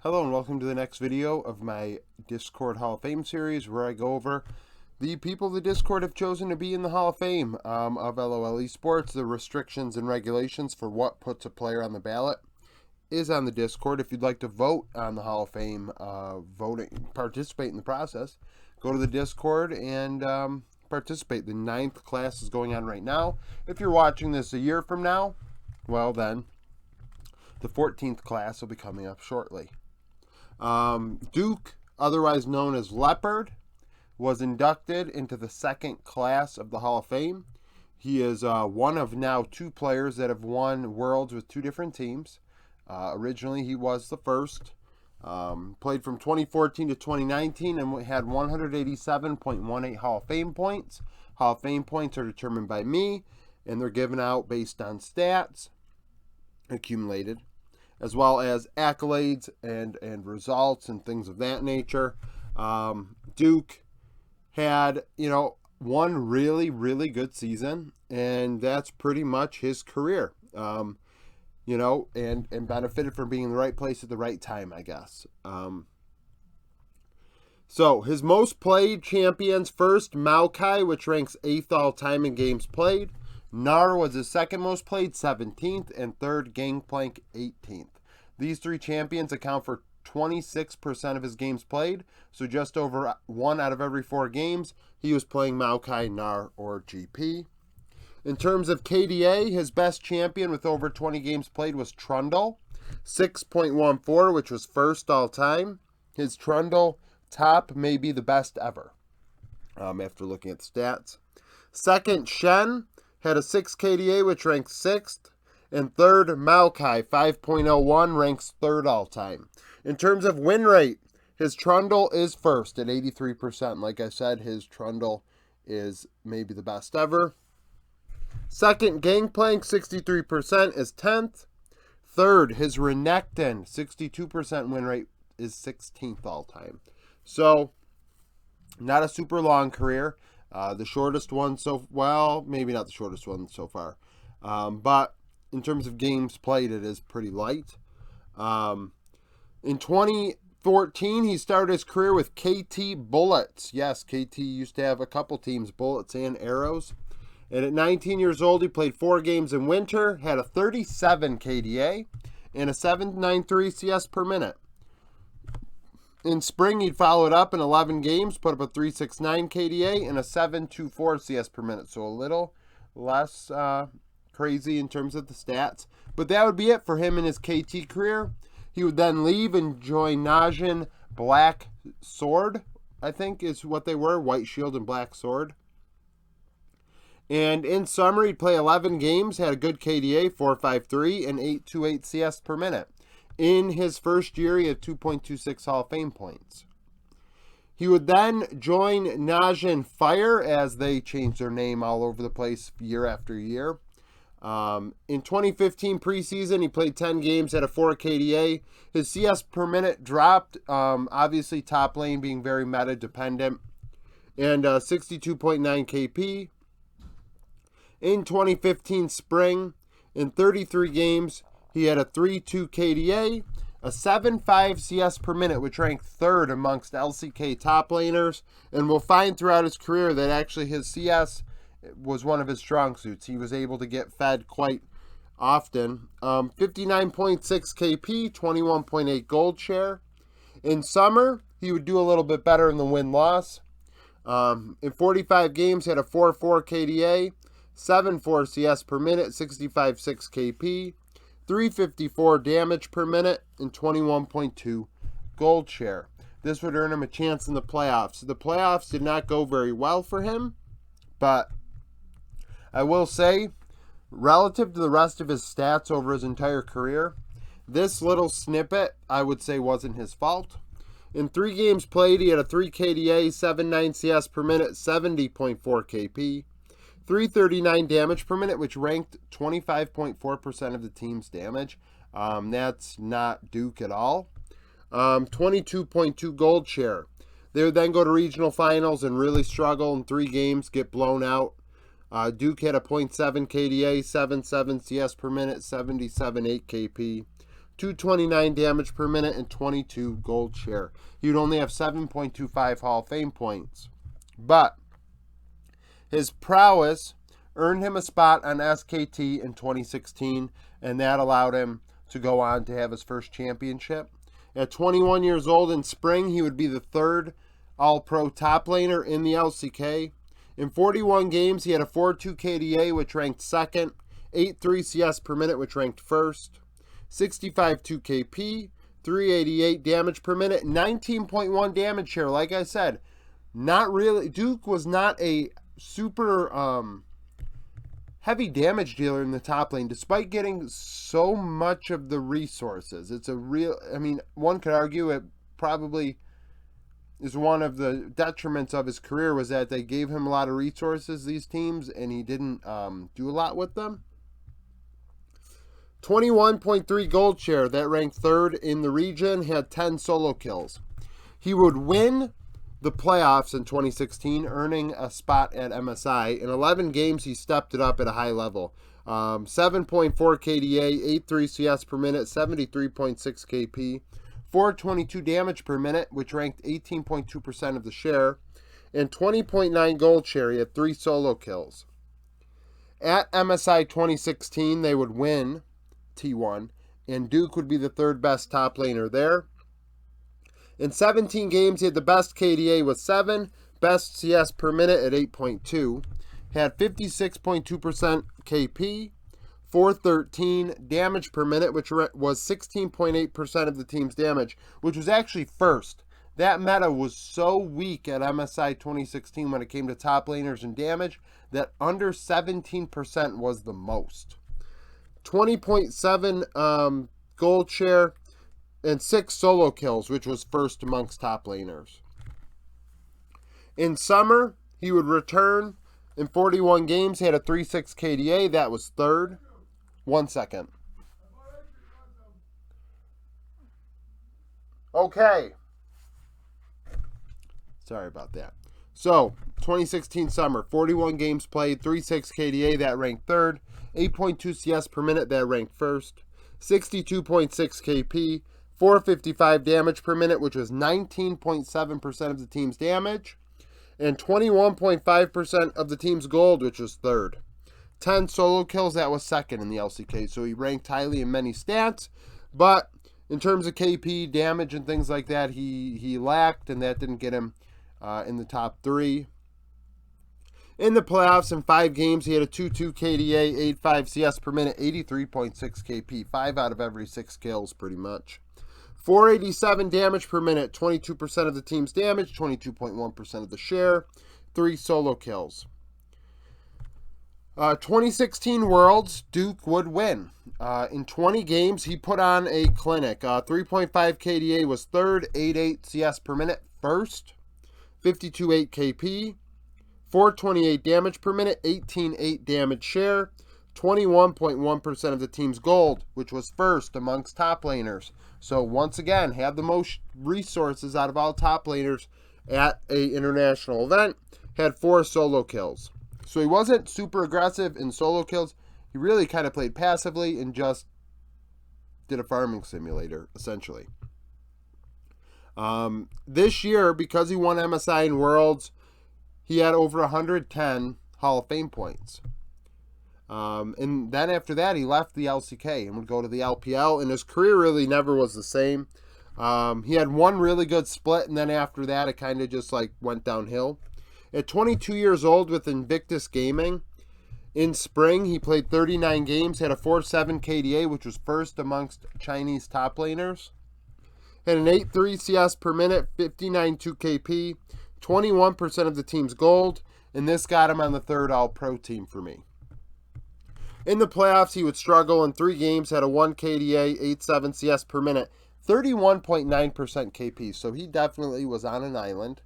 Hello and welcome to the next video of my Discord Hall of Fame series where I go over the people the Discord have chosen to be in the Hall of Fame of LOL Esports. The restrictions and regulations for what puts a player on the ballot is on the Discord. If you'd like to vote on the Hall of Fame, participate in the process, go to the Discord and participate. The 9th class is going on right now. If you're watching this a year from now, well then, the 14th class will be coming up shortly. Duke, otherwise known as Leopard, was inducted into the 2nd class of the Hall of Fame. He is one of now 2 players that have won Worlds with 2 different teams. Originally, he was the first. Played from 2014 to 2019 and had 187.18 Hall of Fame points. Hall of Fame points are determined by me, and they're given out based on stats accumulated, as well as accolades and results and things of that nature. Duke had, one really good season, and that's pretty much his career. And benefited from being in the right place at the right time, I guess. So his most played champions: first, Maokai, which ranks 8th all time in games played. Nar was his second most played, 17th, and third, Gangplank, 18th. These 3 champions account for 26% of his games played, so just over 1 out of every 4 games, he was playing Maokai, Nar, or GP. In terms of KDA, his best champion with over 20 games played was Trundle, 6.14, which was first all time. His Trundle top may be the best ever, after looking at the stats. Second, Shen had a 6 KDA, which ranks 6th. And third, Maokai, 5.01, ranks 3rd all time. In terms of win rate, his Trundle is first at 83%. Like I said, his Trundle is maybe the best ever. Second, Gangplank, 63%, is 10th. Third, his Renekton, 62% win rate, is 16th all time. So, not a super long career. The shortest one maybe not the shortest one so far. But in terms of games played, it is pretty light. In 2014, he started his career with KT Bullets. Yes, KT used to have a couple teams, Bullets and Arrows. And at 19 years old, he played 4 games in winter, had a 37 KDA, and a 7.93 CS per minute. In spring, he'd followed up in 11 games, put up a 3.69 KDA and a 7.24 CS per minute. So a little less crazy in terms of the stats. But that would be it for him in his KT career. He would then leave and join Najin Black Sword, I think is what they were, White Shield and Black Sword. And in summer, he'd play 11 games, had a good KDA, 4.53 and 8.28 CS per minute. In his first year, he had 2.26 Hall of Fame points. He would then join Najin Fire as they changed their name all over the place year after year. In 2015 preseason, he played 10 games, had a 4 KDA. His CS per minute dropped, obviously top lane being very meta dependent, and 62.9 KP. In 2015 spring, in 33 games, he had a 3.2 KDA, a 7.5 CS per minute, which ranked 3rd amongst LCK top laners. And we'll find throughout his career that actually his CS was one of his strong suits. He was able to get fed quite often. 59.6 KP, 21.8 gold share. In summer, he would do a little bit better in the win-loss. In 45 games, he had a 4.4 KDA, 7.4 CS per minute, 65.6 KP. 354 damage per minute, and 21.2 gold share. This would earn him a chance in the playoffs. The playoffs did not go very well for him, but I will say, relative to the rest of his stats over his entire career, this little snippet, I would say, wasn't his fault. In 3 games played, he had a 3 KDA, 7.9 CS per minute, 70.4 KP. 339 damage per minute, which ranked 25.4% of the team's damage. That's not Duke at all. 22.2 gold share. They would then go to regional finals and really struggle in 3 games, get blown out. Duke had a .7 KDA, 7.7 CS per minute, 77.8 KP. 229 damage per minute, and 22 gold share. He would only have 7.25 Hall of Fame points. But his prowess earned him a spot on SKT in 2016, and that allowed him to go on to have his first championship. At 21 years old in spring, he would be the third All-Pro top laner in the LCK. In 41 games, he had a 4.2 KDA, which ranked second, 8.3 CS per minute, which ranked first, 65.2 KP, 388 damage per minute, 19.1 damage share. Like I said, not really. Duke was not a super heavy damage dealer in the top lane, despite getting so much of the resources. It's a real, I mean, one could argue it probably is one of the detriments of his career was that they gave him a lot of resources, these teams, and he didn't do a lot with them. 21.3 gold share, that ranked third in the region, had 10 solo kills. He would win the playoffs in 2016, earning a spot at MSI. In 11 games, he stepped it up at a high level. 7.4 KDA, 8.3 CS per minute, 73.6 KP, 422 damage per minute, which ranked 18.2% of the share, and 20.9 gold share. He had 3 solo kills. At MSI 2016, they would win T1, and Duke would be the third best top laner there. In 17 games, he had the best KDA with 7, best CS per minute at 8.2, had 56.2% KP, 413 damage per minute, which was 16.8% of the team's damage, which was actually first. That meta was so weak at MSI 2016 when it came to top laners and damage that under 17% was the most. 20.7 gold share and 6 solo kills, which was first amongst top laners. In summer, he would return in 41 games. He had a 3.6 KDA. That was third. 1 second. Okay. Sorry about that. So, 2016 summer, 41 games played, 3.6 KDA, that ranked third, 8.2 CS per minute, that ranked first, 62.6 KP, 455 damage per minute, which was 19.7% of the team's damage, and 21.5% of the team's gold, which was third. 10 solo kills, that was second in the LCK, so he ranked highly in many stats, but in terms of KP, damage, and things like that, he lacked, and that didn't get him in the top 3. In the playoffs, in 5 games, he had a 2.2 KDA, 8.5 CS per minute, 83.6 KP, 5 out of every 6 kills, pretty much. 487 damage per minute, 22% of the team's damage, 22.1% of the share, 3 solo kills. 2016 Worlds, Duke would win. In 20 games, he put on a clinic. 3.5 KDA was third, 8.8 CS per minute, first, 52.8 KP, 428 damage per minute, 18.8 damage share, 21.1% of the team's gold, which was first amongst top laners. So once again, had the most resources out of all top laners at a international event, had 4 solo kills. So he wasn't super aggressive in solo kills. He really kind of played passively and just did a farming simulator, essentially. This year, because he won MSI and Worlds, he had over 110 Hall of Fame points. And then after that, he left the LCK and would go to the LPL, and his career really never was the same. He had one really good split, and then after that, it kind of just like went downhill. At 22 years old with Invictus Gaming, in spring, he played 39 games, had a 4.7 KDA, which was first amongst Chinese top laners. Had an 8.3 CS per minute, 59.2 KP, 21% of the team's gold, and this got him on the third All-Pro team for me. In the playoffs, he would struggle in 3 games, had a 1 KDA, 8.7 CS per minute, 31.9% KP, so he definitely was on an island,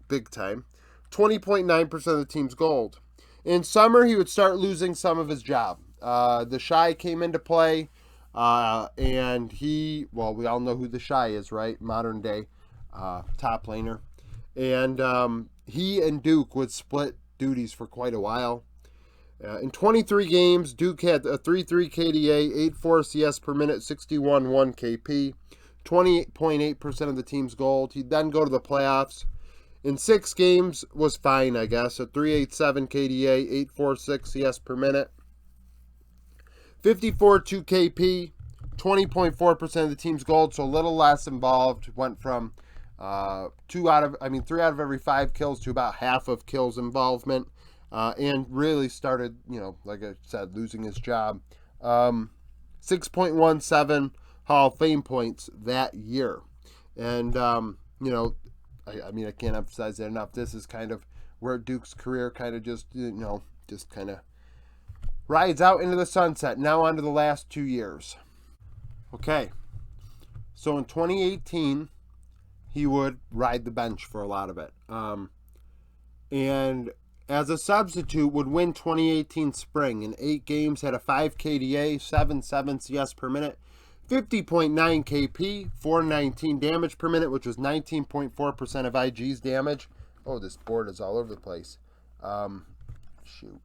big time. 20.9% of the team's gold. In summer, he would start losing some of his job. The Shy came into play, and we all know who the Shy is, right? Modern day top laner. And he and Duke would split duties for quite a while. In 23 games, Duke had a 3.3 KDA, 8.4 CS per minute, 61.1 KP, 28.8% of the team's gold. He'd then go to the playoffs. In 6 games was fine, I guess. A 3.87 KDA, 8.46 CS per minute, 54.2 KP, 20.4% of the team's gold, so a little less involved. Went from 3 out of every 5 kills to about half of kills involvement. And really started, like I said, losing his job. 6.17 Hall of Fame points that year. And, I can't emphasize that enough. This is kind of where Duke's career kind of just kind of rides out into the sunset. Now on to the last 2 years. Okay. So in 2018, he would ride the bench for a lot of it. And as a substitute, would win 2018 spring. In 8 games, had a 5 KDA, 7.7 CS per minute, 50.9 KP, 419 damage per minute, which was 19.4% of IG's damage. Oh, this board is all over the place. Shoot.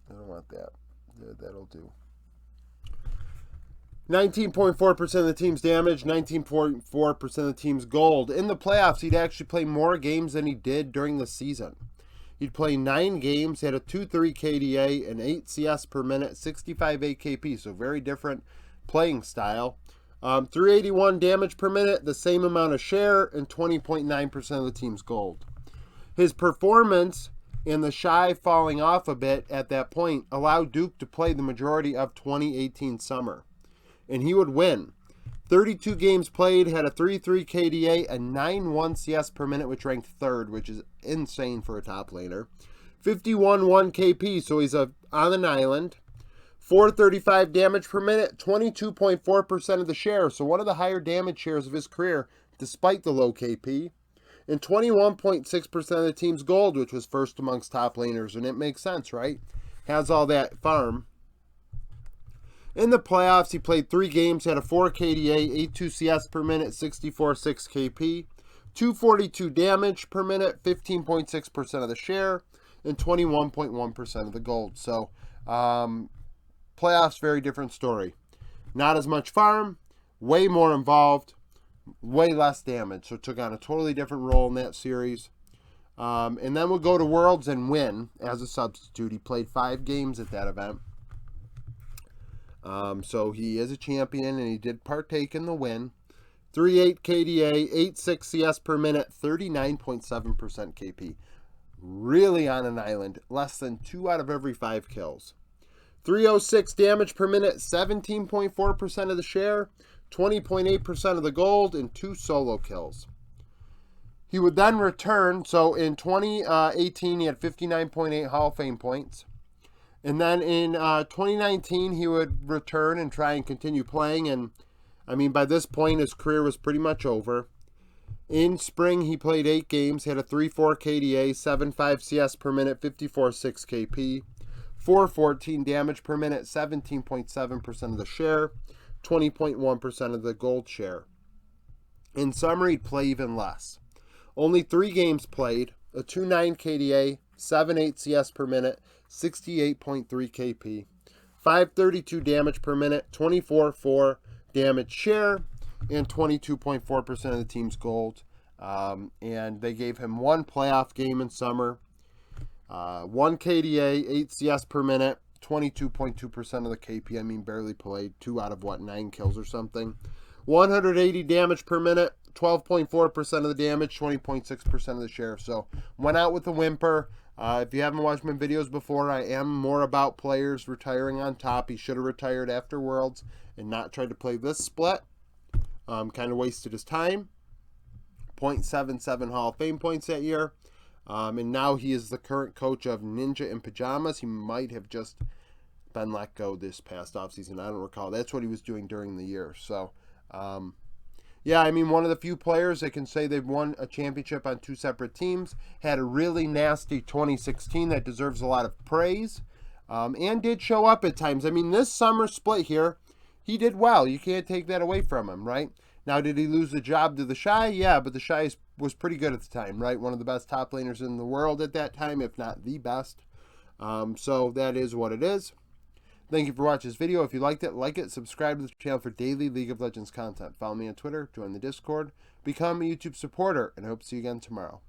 I don't want that. That'll do. 19.4% of the team's damage, 19.4% of the team's gold. In the playoffs, he'd actually play more games than he did during the season. He'd play 9 games, had a 2.3 KDA, and 8 CS per minute, 65 AKP, so very different playing style. 381 damage per minute, the same amount of share, and 20.9% of the team's gold. His performance and the shy falling off a bit at that point allowed Duke to play the majority of 2018 summer. And he would win. 32 games played, had a 3.3 KDA, a 9.1 CS per minute, which ranked 3rd, which is insane for a top laner. 51.1 KP, so he's on an island. 435 damage per minute, 22.4% of the share, so one of the higher damage shares of his career, despite the low KP. And 21.6% of the team's gold, which was first amongst top laners, and it makes sense, right? Has all that farm. In the playoffs, he played 3 games, had a 4 KDA, 8.2 CS per minute, 64.6 KP, 242 damage per minute, 15.6% of the share, and 21.1% of the gold. So, playoffs, very different story. Not as much farm, way more involved, way less damage. So, took on a totally different role in that series. And then we'll go to Worlds and win as a substitute. He played 5 games at that event. So he is a champion, and he did partake in the win. 3.8 KDA, 8.6 CS per minute, 39.7% KP. Really on an island. Less than 2 out of every 5 kills. 306 damage per minute, 17.4% of the share, 20.8% of the gold, and 2 solo kills. He would then return. So in 2018, he had 59.8 Hall of Fame points. And then in 2019, he would return and try and continue playing. And, by this point, his career was pretty much over. In spring, he played 8 games, had a 3.4 KDA, 7.5 CS per minute, 54.6 KP, 414 damage per minute, 17.7% of the share, 20.1% of the gold share. In summer, he'd play even less. Only 3 games played, a 2.9 KDA, 7.8 CS per minute, 68.3 KP, 532 damage per minute, 24.4 damage share, and 22.4% of the team's gold. And they gave him 1 playoff game in summer, 1 KDA, 8 CS per minute, 22.2% of the KP. Barely played. 2 out of 9 kills or something. 180 damage per minute, 12.4% of the damage, 20.6% of the share. So went out with a whimper. If you haven't watched my videos before, I am more about players retiring on top. He should have retired after Worlds and not tried to play this split. Kind of wasted his time. 0.77 Hall of Fame points that year. And now he is the current coach of Ninja in Pajamas. He might have just been let go this past offseason. I don't recall. That's what he was doing during the year. So, yeah, one of the few players that can say they've won a championship on 2 separate teams. Had a really nasty 2016 that deserves a lot of praise. And did show up at times. This summer split here, he did well. You can't take that away from him, right? Now, did he lose the job to the Shy? Yeah, but the Shy was pretty good at the time, right? One of the best top laners in the world at that time, if not the best. So that is what it is. Thank you for watching this video. If you liked it, like it, subscribe to the channel for daily League of Legends content. Follow me on Twitter, join the Discord, become a YouTube supporter, and I hope to see you again tomorrow.